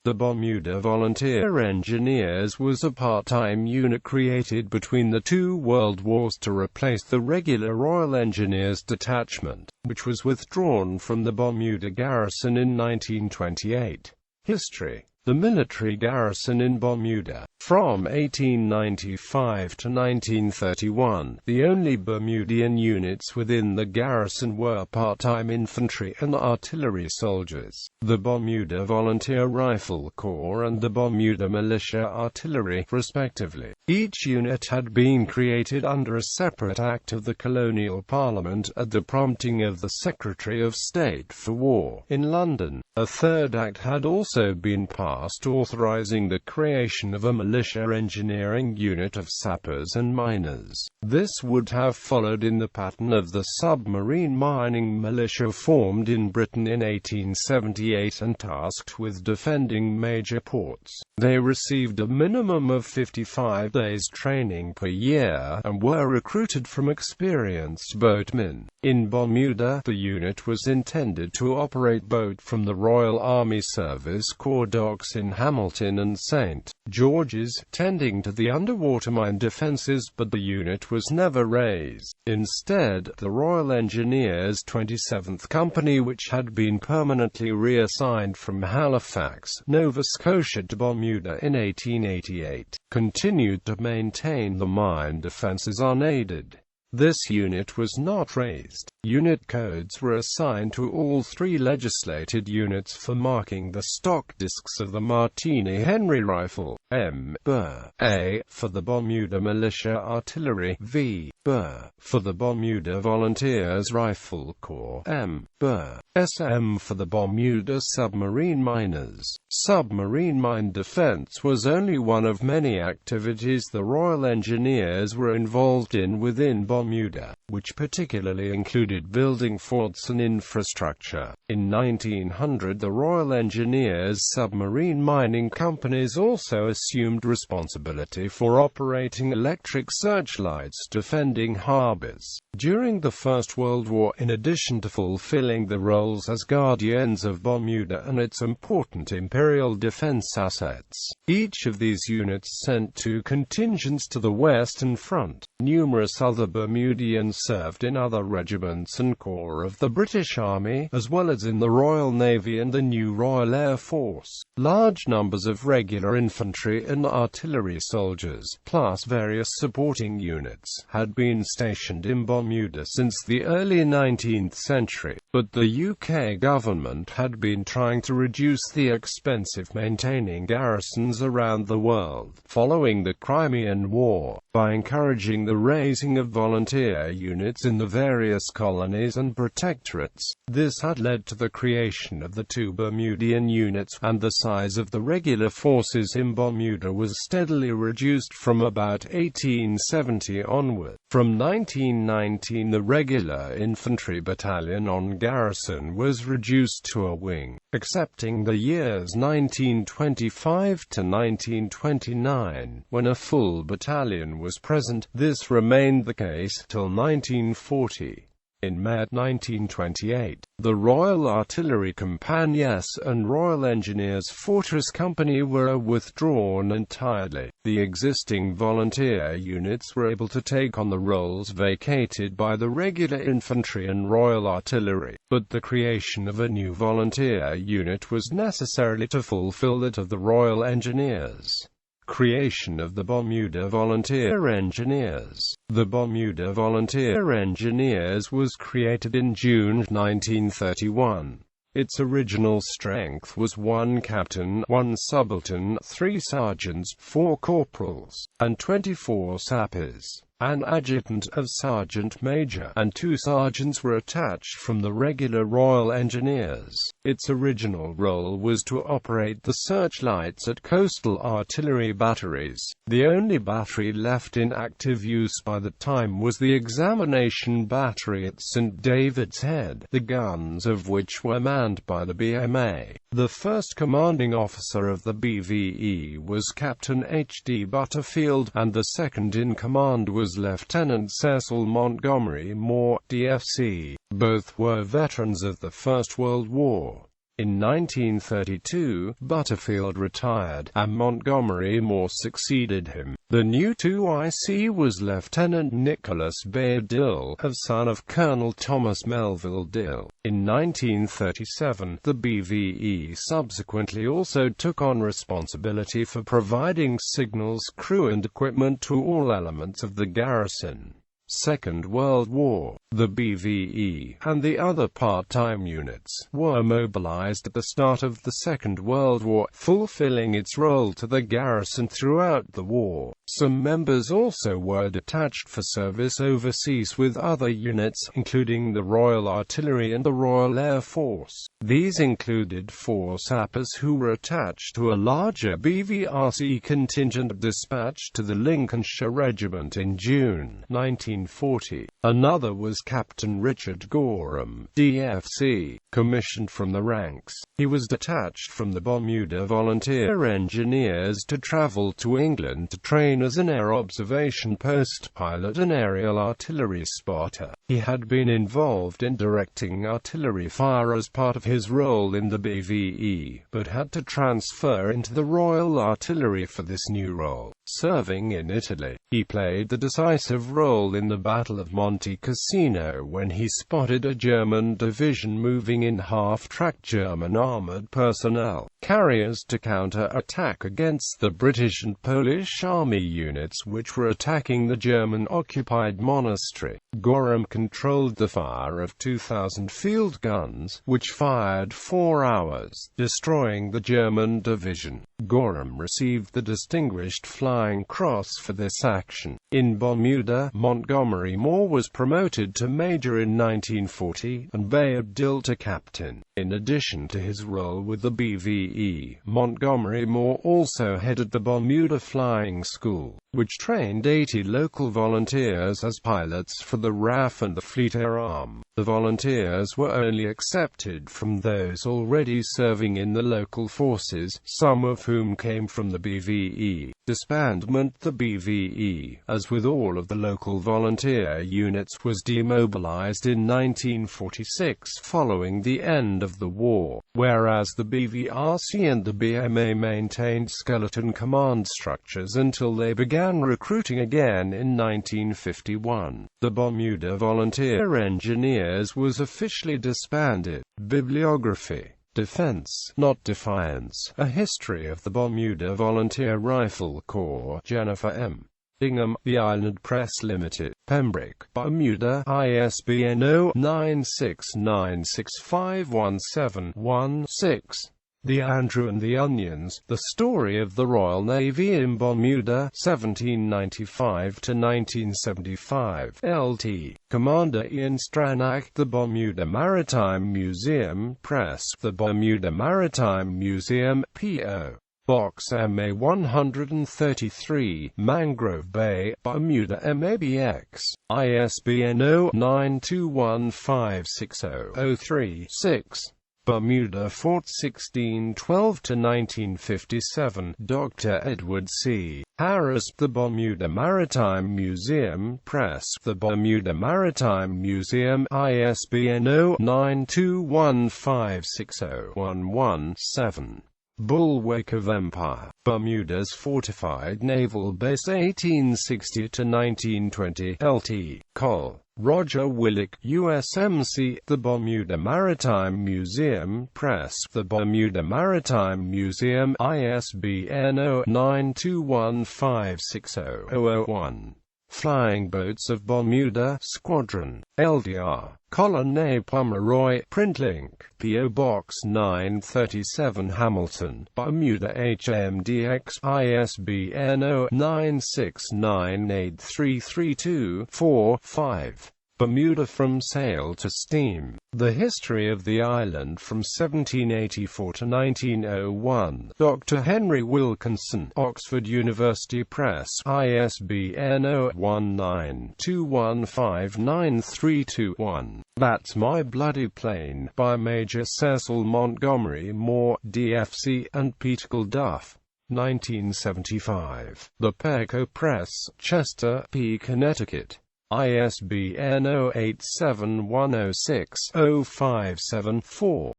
The Bermuda Volunteer Engineers was a part-time unit created between the two world wars to replace the regular Royal Engineers detachment, which was withdrawn from the Bermuda Garrison in 1928. History: the military garrison in Bermuda. From 1895 to 1931, the only Bermudian units within the garrison were part-time infantry and artillery soldiers, the Bermuda Volunteer Rifle Corps and the Bermuda Militia Artillery, respectively. Each unit had been created under a separate act of the colonial parliament at the prompting of the Secretary of State for War in London. A third act had also been passed authorizing the creation of a militia engineering unit of sappers and miners. This would have followed in the pattern of the submarine mining militia formed in Britain in 1878 and tasked with defending major ports. They received a minimum of 55 days training per year, and were recruited from experienced boatmen. In Bermuda, the unit was intended to operate boat from the Royal Army Service Corps docks in Hamilton and St. George's, tending to the underwater mine defences, but the unit was never raised. Instead, the Royal Engineers 27th Company, which had been permanently reassigned from Halifax, Nova Scotia to Bermuda in 1888, continued to maintain the mine defences unaided. This unit was not raised. Unit codes were assigned to all three legislated units for marking the stock discs of the Martini-Henry rifle, M. Bur. A. for the Bermuda Militia Artillery, V. Bur. for the Bermuda Volunteers Rifle Corps, M. Bur. SM for the Bermuda Submarine Miners. Submarine mine defense was only one of many activities the Royal Engineers were involved in within Bermuda, which particularly included building forts and infrastructure. In 1900, the Royal Engineers submarine mining companies also assumed responsibility for operating electric searchlights defending harbors. During the First World War, in addition to fulfilling the roles as guardians of Bermuda and its important imperial defense assets, each of these units sent two contingents to the Western Front. Numerous other Bermudians served in other regiments and corps of the British Army, as well as in the Royal Navy and the new Royal Air Force. Large numbers of regular infantry and artillery soldiers, plus various supporting units, had been stationed in Bermuda since the early 19th century, but the UK government had been trying to reduce the expense of maintaining garrisons around the world, following the Crimean War, by encouraging the raising of volunteer units in the various colonies and protectorates. This had led to the creation of the two Bermudian units, and the size of the regular forces in Bermuda was steadily reduced from about 1870 onward. From 1919, the regular infantry battalion on garrison was reduced to a wing. Excepting the years 1925 to 1929, when a full battalion was present, this remained the case till 1940. In May 1928, the Royal Artillery Companies and Royal Engineers Fortress Company were withdrawn entirely. The existing volunteer units were able to take on the roles vacated by the regular infantry and Royal Artillery, but the creation of a new volunteer unit was necessary to fulfill that of the Royal Engineers. Creation of the Bermuda Volunteer Engineers. The Bermuda Volunteer Engineers was created in June 1931. Its original strength was 1 captain, 1 subaltern, 3 sergeants, 4 corporals, and 24 sappers. An adjutant of sergeant major and 2 sergeants were attached from the regular Royal Engineers. Its original role was to operate the searchlights at coastal artillery batteries. The only battery left in active use by the time was the examination battery at St. David's Head, the guns of which were manned by the BMA. The first commanding officer of the BVE was Captain H.D. Butterfield, and the second in command was Lieutenant Cecil Montgomery Moore, DFC. Both were veterans of the First World War. In 1932, Butterfield retired, and Montgomery Moore succeeded him. The new 2IC was Lieutenant Nicholas Bayard Dill, a son of Colonel Thomas Melville Dill. In 1937, the BVE subsequently also took on responsibility for providing signals, crew and equipment to all elements of the garrison. Second World War, the BVE, and the other part-time units, were mobilized at the start of the Second World War, fulfilling its role to the garrison throughout the war. Some members also were detached for service overseas with other units, including the Royal Artillery and the Royal Air Force. These included 4 sappers who were attached to a larger BVRC contingent dispatched to the Lincolnshire Regiment in June 1940. Another was Captain Richard Gorham, DFC, commissioned from the ranks. He was detached from the Bermuda Volunteer Engineers to travel to England to train as an air observation post pilot and aerial artillery spotter. He had been involved in directing artillery fire as part of his role in the BVE, but had to transfer into the Royal Artillery for this new role. Serving in Italy, he played the decisive role in the Battle of Monte Cassino when he spotted a German division moving in half-track German armored personnel carriers to counter-attack against the British and Polish army units which were attacking the German-occupied monastery. Gorham controlled the fire of 2,000 field guns, which fired 4 hours, destroying the German division. Gorham received the Distinguished Flying Cross for this action. In Bermuda, Montgomery Moore was promoted to major in 1940, and Bayard Dill to captain. In addition to his role with the BVE, Montgomery Moore also headed the Bermuda Flying School, which trained 80 local volunteers as pilots for the RAF and the Fleet Air Arm. The volunteers were only accepted from those already serving in the local forces, some of whom came from the BVE. Disbandment. The BVE, as with all of the local volunteer units, was demobilized in 1946 following the end of the war, whereas the BVRC and the BMA maintained skeleton command structures until they began recruiting again in 1951. The Bermuda Volunteer Engineers was officially disbanded. Bibliography. Defense, Not Defiance, A History of the Bermuda Volunteer Rifle Corps, Jennifer M. Bingham, The Island Press Limited, Pembroke, Bermuda, ISBN 0-9696517-16. The Andrew and the Onions, The Story of the Royal Navy in Bermuda, 1795–1975, LT. Commander Ian Stranack, The Bermuda Maritime Museum Press, The Bermuda Maritime Museum, P.O. Box MA 133, Mangrove Bay, Bermuda MABX, ISBN 0-921560-03-6. Bermuda Fort 1612–1957, Dr. Edward C. Harris, The Bermuda Maritime Museum Press, The Bermuda Maritime Museum, ISBN 0-921560-117. Bulwark of Empire, Bermuda's Fortified Naval Base 1860–1920, LT. Col. Roger Willock, USMC, The Bermuda Maritime Museum Press, The Bermuda Maritime Museum, ISBN 0-921560-001. Flying Boats of Bermuda, Squadron, LDR, Colin A. Pomeroy, Printlink, P.O. Box 937 Hamilton, Bermuda HMDX, ISBN 0-9698332-4-5. Bermuda From Sail to Steam, The History of the Island from 1784 to 1901, Dr. Henry Wilkinson, Oxford University Press, ISBN 0-1921593321. That's My Bloody Plane, by Major Cecil Montgomery Moore, DFC, and Peter Duff. 1975. The Peco Press, Chester, P. Connecticut. ISBN 0-87106-057-4.